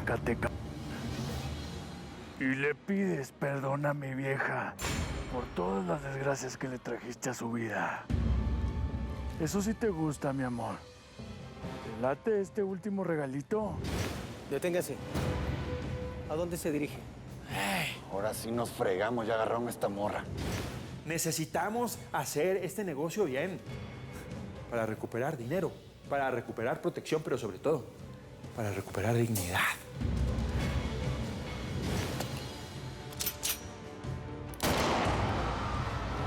Zacatecas y le pides perdón a mi vieja por todas las desgracias que le trajiste a su vida. Eso sí te gusta, mi amor. ¿Te late este último regalito? Deténgase. ¿A dónde se dirige? Ahora sí nos fregamos, ya agarraron a esta morra. Necesitamos hacer este negocio bien. Para recuperar dinero, para recuperar protección, pero sobre todo, para recuperar dignidad.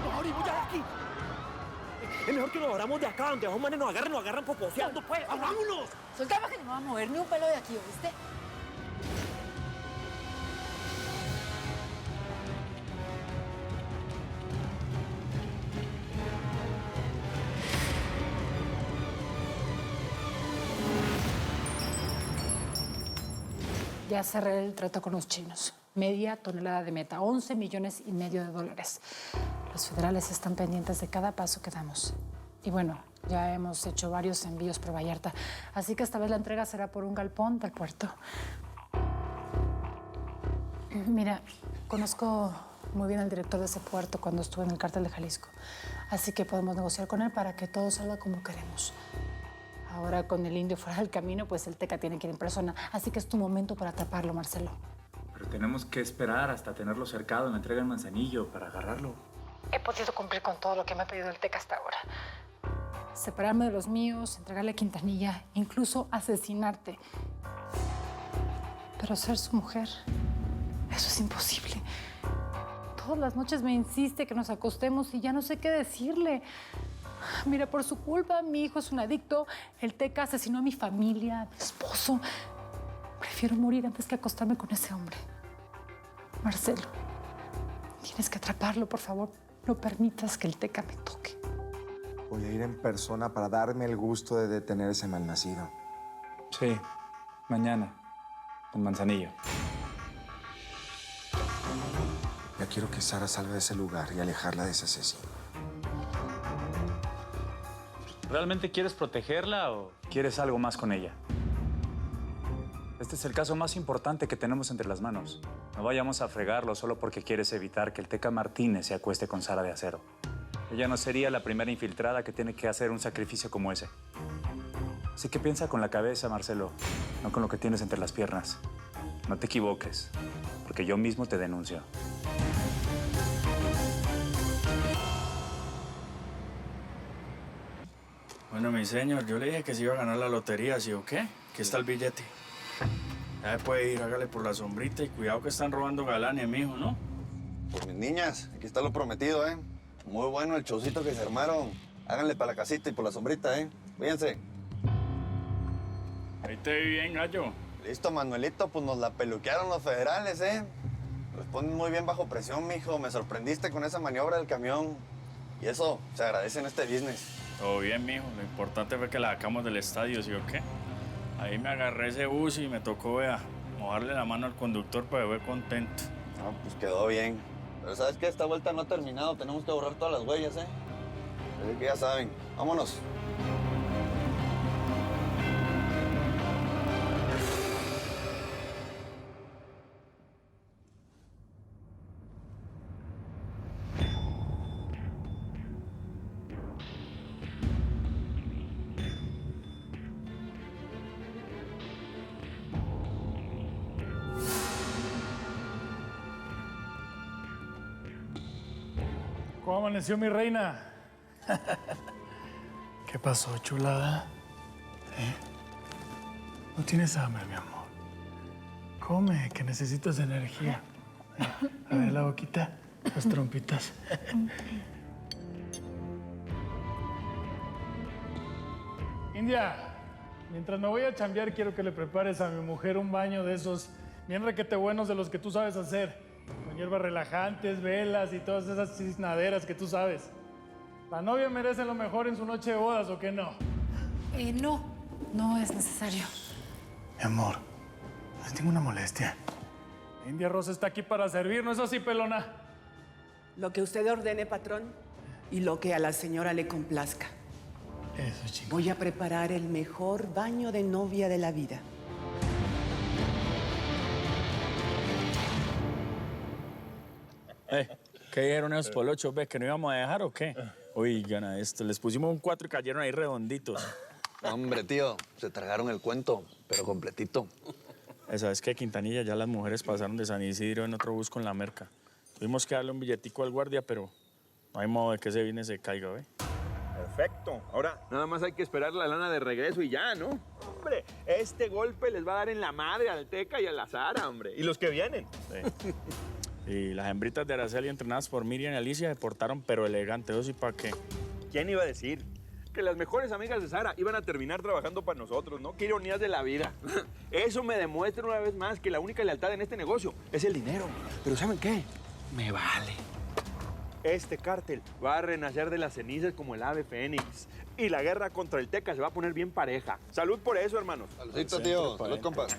¡Mejor y ya de aquí! Es mejor que nos abramos de acá, donde a manes nos agarran poposeando, pues. ¡Vámonos! Soltaba que no me va a mover ni un pelo de aquí, ¿oíste? Ya cerré el trato con los chinos. Media tonelada de meta, 11,5 millones de dólares. Los federales están pendientes de cada paso que damos. Y bueno, ya hemos hecho varios envíos por Vallarta. Así que esta vez la entrega será por un galpón del puerto. Mira, conozco muy bien al director de ese puerto cuando estuve en el cártel de Jalisco. Así que podemos negociar con él para que todo salga como queremos. Ahora, con el indio fuera del camino, pues el Teca tiene que ir en persona. Así que es tu momento para atraparlo, Marcelo. Pero tenemos que esperar hasta tenerlo cercado en la entrega en Manzanillo para agarrarlo. He podido cumplir con todo lo que me ha pedido el Teca hasta ahora. Separarme de los míos, entregarle a Quintanilla, incluso asesinarte. Pero ser su mujer, eso es imposible. Todas las noches me insiste que nos acostemos y ya no sé qué decirle. Mira, por su culpa, mi hijo es un adicto, el Teca asesinó a mi familia, a mi esposo. Prefiero morir antes que acostarme con ese hombre. Marcelo, tienes que atraparlo, por favor. No permitas que el Teca me toque. Voy a ir en persona para darme el gusto de detener ese malnacido. Sí, mañana, en Manzanillo. Ya quiero que Sara salga de ese lugar y alejarla de ese asesino. ¿Realmente quieres protegerla o quieres algo más con ella? Este es el caso más importante que tenemos entre las manos. No vayamos a fregarlo solo porque quieres evitar que el Teca Martínez se acueste con Sara de Acero. Ella no sería la primera infiltrada que tiene que hacer un sacrificio como ese. Así que piensa con la cabeza, Marcelo, no con lo que tienes entre las piernas. No te equivoques, porque yo mismo te denuncio. Bueno, mi señor, yo le dije que se iba a ganar la lotería, ¿sí o qué? Aquí está el billete. Ya puede ir, hágale por la sombrita y cuidado que están robando galanes, mijo, ¿no? Pues mis niñas, aquí está lo prometido, ¿eh? Muy bueno el showcito que se armaron. Háganle para la casita y por la sombrita, ¿eh? Cuídense. Ahí te vi bien, gallo. Listo, Manuelito, pues nos la peluquearon los federales, ¿eh? Responden muy bien bajo presión, mijo. Me sorprendiste con esa maniobra del camión. Y eso se agradece en este business. Todo bien, mijo. Lo importante fue que la sacamos del estadio, ¿sí o qué? Ahí me agarré ese bus y me tocó, vea, mojarle la mano al conductor para ver contento. No, pues quedó bien. Pero ¿sabes qué? Esta vuelta no ha terminado. Tenemos que borrar todas las huellas, ¿eh? Así que ya saben. Vámonos. ¿Cómo amaneció mi reina? ¿Qué pasó, chulada? ¿Eh? No tienes hambre, mi amor. Come, que necesitas energía. A ver la boquita, las trompitas. India, mientras me voy a chambear, quiero que le prepares a mi mujer un baño de esos bien requete buenos de los que tú sabes hacer. Con hierbas relajantes, velas y todas esas cisnaderas que tú sabes. ¿La novia merece lo mejor en su noche de bodas o qué no? No es necesario. Mi amor, no es ninguna molestia. India Rosa está aquí para servir, ¿no es así, pelona? Lo que usted ordene, patrón, y lo que a la señora le complazca. Eso, chingón. Voy a preparar el mejor baño de novia de la vida. ¿Qué dijeron esos polochos, ves? ¿Que no íbamos a dejar o qué? Oigan a esto, les pusimos un 4 y cayeron ahí redonditos. Hombre, tío, se tragaron el cuento, pero completito. ¿Sabes qué, Quintanilla? Ya las mujeres pasaron de San Isidro en otro bus con la merca. Tuvimos que darle un billetico al guardia, pero no hay modo de que ese vine se caiga, ¿ve? Perfecto. Ahora, nada más hay que esperar la lana de regreso y ya, ¿no? Hombre, este golpe les va a dar en la madre al Teca y a la Sara, hombre. Y los que vienen. Sí. Y las hembritas de Araceli entrenadas por Miriam y Alicia se portaron, pero elegante. ¿Eso sí para qué? ¿Quién iba a decir? Que las mejores amigas de Sara iban a terminar trabajando para nosotros, ¿no? Qué ironías de la vida. Eso me demuestra una vez más que la única lealtad en este negocio es el dinero. Pero ¿saben qué? Me vale. Este cártel va a renacer de las cenizas como el ave fénix. Y la guerra contra el Teca se va a poner bien pareja. Salud por eso, hermanos. Saludito, tío. Salud, compas.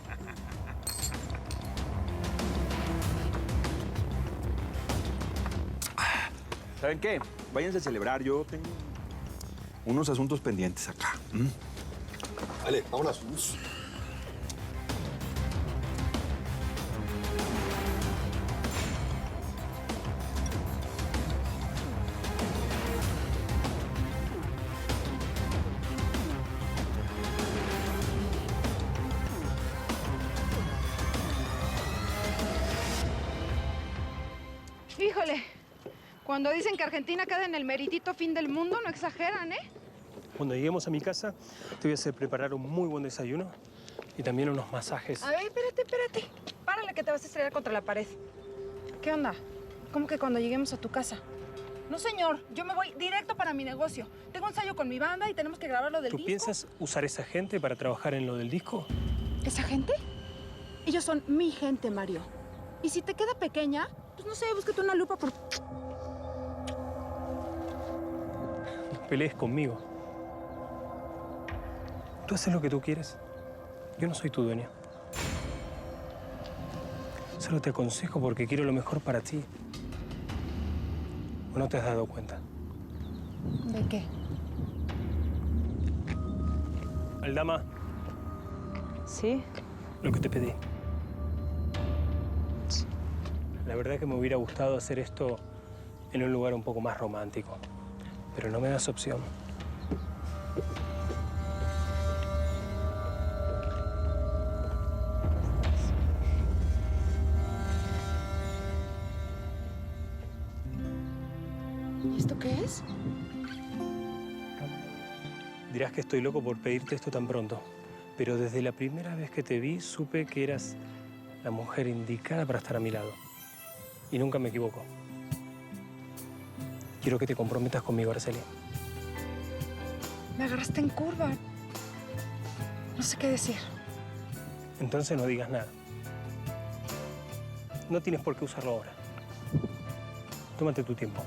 ¿Saben qué? Váyanse a celebrar. Yo tengo unos asuntos pendientes acá. Vale, vámonos. Híjole, cuando dicen que Argentina queda en el meritito fin del mundo, no exageran, ¿eh? Cuando lleguemos a mi casa, te voy a hacer preparar un muy buen desayuno y también unos masajes. A ver, espérate. Párale que te vas a estrellar contra la pared. ¿Qué onda? ¿Cómo que cuando lleguemos a tu casa? No, señor, yo me voy directo para mi negocio. Tengo ensayo con mi banda y tenemos que grabar lo del disco. ¿Tú piensas usar esa gente para trabajar en lo del disco? ¿Esa gente? Ellos son mi gente, Mario. Y si te queda pequeña, pues no sé, búscate una lupa por... No pelees conmigo. Tú haces lo que tú quieres. Yo no soy tu dueño. Solo te aconsejo porque quiero lo mejor para ti. ¿O no te has dado cuenta? ¿De qué? Aldama. ¿Sí? Lo que te pedí. La verdad es que me hubiera gustado hacer esto en un lugar un poco más romántico. Pero no me das opción. ¿Y esto qué es? Dirás que estoy loco por pedirte esto tan pronto. Pero desde la primera vez que te vi, supe que eras la mujer indicada para estar a mi lado. Y nunca me equivoco. Quiero que te comprometas conmigo, Araceli. Me agarraste en curva. No sé qué decir. Entonces no digas nada. No tienes por qué usarlo ahora. Tómate tu tiempo.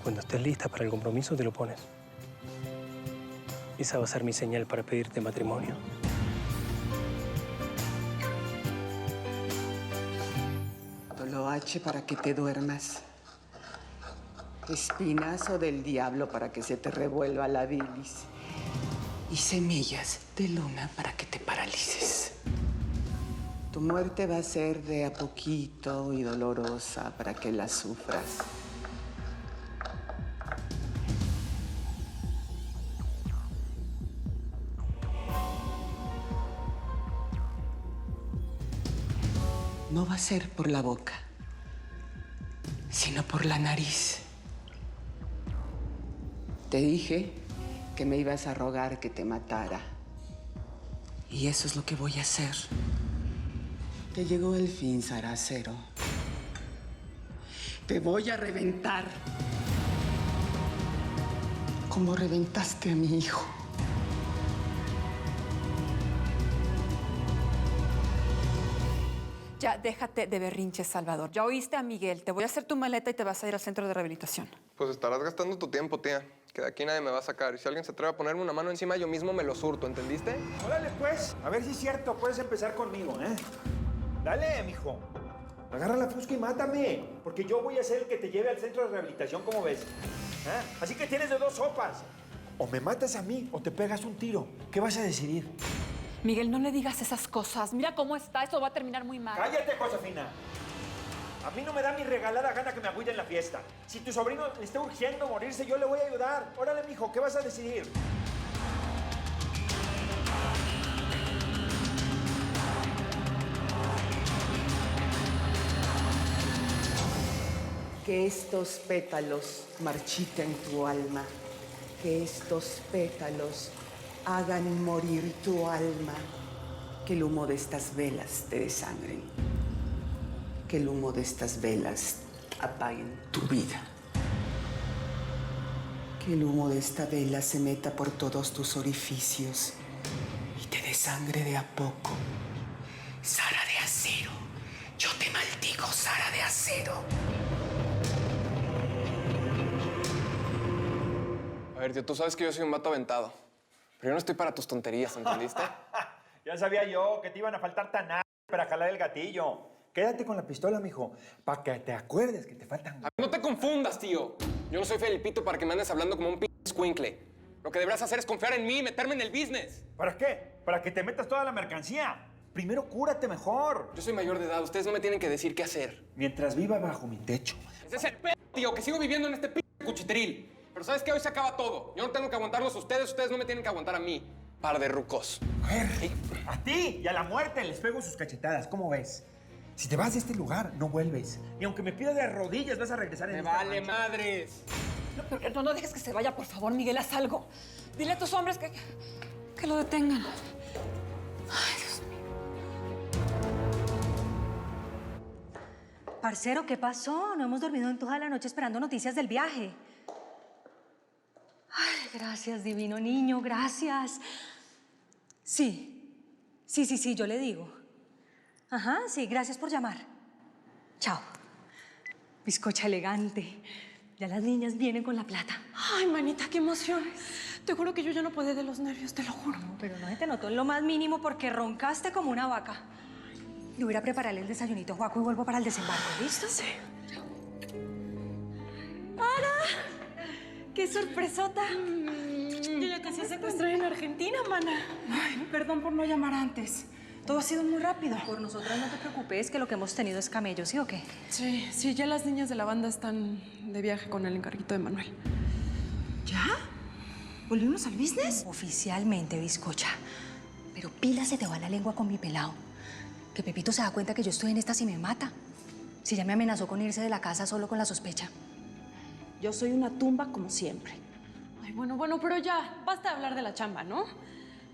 Cuando estés lista para el compromiso, te lo pones. Esa va a ser mi señal para pedirte matrimonio. Toloache para que te duermas. Espinazo del diablo para que se te revuelva la bilis. Y semillas de luna para que te paralices. Tu muerte va a ser de a poquito y dolorosa para que la sufras. No va a ser por la boca, sino por la nariz. Te dije que me ibas a rogar que te matara. Y eso es lo que voy a hacer. Te llegó el fin, Saracero. Te voy a reventar. Como reventaste a mi hijo. Ya, déjate de berrinches, Salvador. Ya oíste a Miguel. Te voy a hacer tu maleta y te vas a ir al centro de rehabilitación. Pues estarás gastando tu tiempo, tía. Que de aquí nadie me va a sacar. Y si alguien se atreve a ponerme una mano encima, yo mismo me lo surto, ¿entendiste? Órale, pues. A ver si es cierto. Puedes empezar conmigo, ¿eh? Dale, mijo. Agarra la fusca y mátame. Porque yo voy a ser el que te lleve al centro de rehabilitación, ¿cómo ves? ¿Eh? Así que tienes de dos sopas. O me matas a mí o te pegas un tiro. ¿Qué vas a decidir? Miguel, no le digas esas cosas. Mira cómo está. Eso va a terminar muy mal. ¡Cállate, Josefina! A mí no me da mi regalada gana que me agüite en la fiesta. Si tu sobrino le está urgiendo morirse, yo le voy a ayudar. Órale, mijo, ¿qué vas a decidir? Que estos pétalos marchiten tu alma. Que estos pétalos hagan morir tu alma. Que el humo de estas velas te desangren. Que el humo de estas velas apaguen tu vida. Que el humo de esta vela se meta por todos tus orificios y te desangre de a poco. Sara de acero. Yo te maldigo, Sara de acero. A ver, tío, tú sabes que yo soy un vato aventado. Pero yo no estoy para tus tonterías, ¿entendiste? Ya sabía yo que te iban a faltar tan para jalar el gatillo. Quédate con la pistola, mijo, para que te acuerdes que te faltan... No te confundas, tío. Yo no soy Felipito para que me andes hablando como un p*** escuincle. Lo que deberás hacer es confiar en mí y meterme en el business. ¿Para qué? Para que te metas toda la mercancía. Primero cúrate mejor. Yo soy mayor de edad. Ustedes no me tienen que decir qué hacer. Mientras viva bajo mi techo. Ese es el p***, tío, que sigo viviendo en este p*** cuchitril. Pero ¿sabes qué? Hoy se acaba todo. Yo no tengo que aguantarlos a ustedes. Ustedes no me tienen que aguantar a mí. Par de rucos. A ti y a la muerte les pego sus cachetadas. ¿Cómo ves? Si te vas de este lugar, no vuelves. Y aunque me pidas de rodillas, vas a regresar en ¡Me esta vale mancha. madres! No dejes que se vaya, por favor, Miguel, haz algo. Dile a tus hombres que lo detengan. Ay, Dios mío. Parcero, ¿qué pasó? No hemos dormido en toda la noche esperando noticias del viaje. Ay, gracias, divino niño, gracias. Sí, yo le digo. Ajá, sí, gracias por llamar. Chao. Bizcocha elegante. Ya las niñas vienen con la plata. Ay, manita, qué emoción. Te juro que yo ya no puedo de los nervios, te lo juro. No, pero no se te notó en lo más mínimo porque roncaste como una vaca. Yo voy a prepararle el desayunito a Juaco y vuelvo para el desembarco, ¿listo? Sí. ¡Ara! ¡Qué sorpresota! Yo ya casi secuestré en Argentina, mana. Ay, perdón por no llamar antes. Todo ha sido muy rápido. Por nosotras no te preocupes, que lo que hemos tenido es camello, ¿sí o qué? Sí, ya las niñas de la banda están de viaje con el encarguito de Manuel. ¿Ya? ¿Volvimos al business? Oficialmente, bizcocha. Pero pila se te va la lengua con mi pelado. Que Pepito se da cuenta que yo estoy en esta y me mata. Si ya me amenazó con irse de la casa solo con la sospecha. Yo soy una tumba como siempre. Ay, bueno, pero ya, basta de hablar de la chamba, ¿no?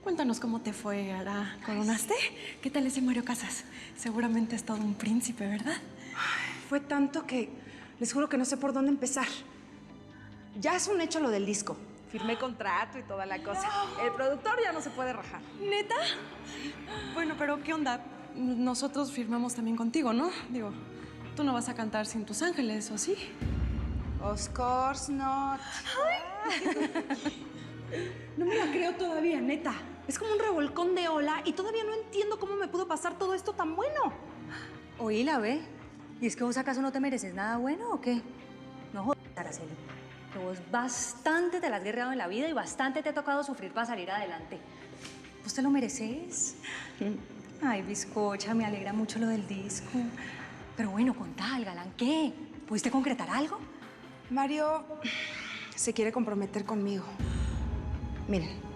Cuéntanos cómo te fue, Ara. ¿Coronaste? ¿Qué tal ese Mario Casas? Seguramente es todo un príncipe, ¿verdad? Ay, fue tanto que les juro que no sé por dónde empezar. Ya es un hecho lo del disco. Firmé contrato y toda la cosa. No. El productor ya no se puede rajar. ¿Neta? Bueno, pero ¿qué onda? Nosotros firmamos también contigo, ¿no? Digo, tú no vas a cantar sin tus ángeles, ¿o sí? Of course not. No me la creo todavía, neta. Es como un revolcón de ola y todavía no entiendo cómo me pudo pasar todo esto tan bueno. Oíla, ve. ¿Y es que vos acaso no te mereces nada bueno o qué? No jodas, Araceli. Que vos bastante te la has guerreado en la vida y bastante te ha tocado sufrir para salir adelante. ¿Vos te lo mereces? Ay, bizcocha, me alegra mucho lo del disco. Pero bueno, contá, el galán, ¿qué? ¿Pudiste concretar algo? Mario se quiere comprometer conmigo. Miren.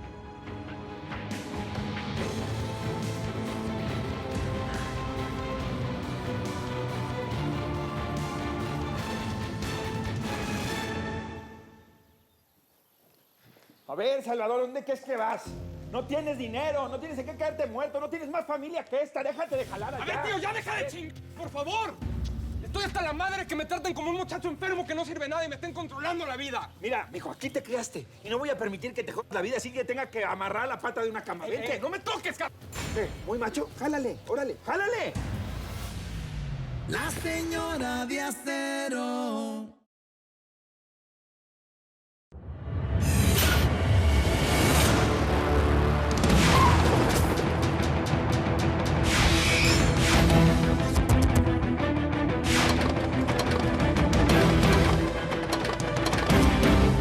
A ver, Salvador, ¿dónde crees que vas? No tienes dinero, no tienes en qué caerte muerto, no tienes más familia que esta, déjate de jalar allá. A ver, tío, ya deja de ching, por favor. Estoy hasta la madre que me traten como un muchacho enfermo que no sirve nada y me estén controlando la vida. Mira, mijo, aquí te criaste y no voy a permitir que te jodas la vida así que tenga que amarrar la pata de una cama. Vente. No me toques, Muy macho, jálale, órale, jálale. La señora de acero.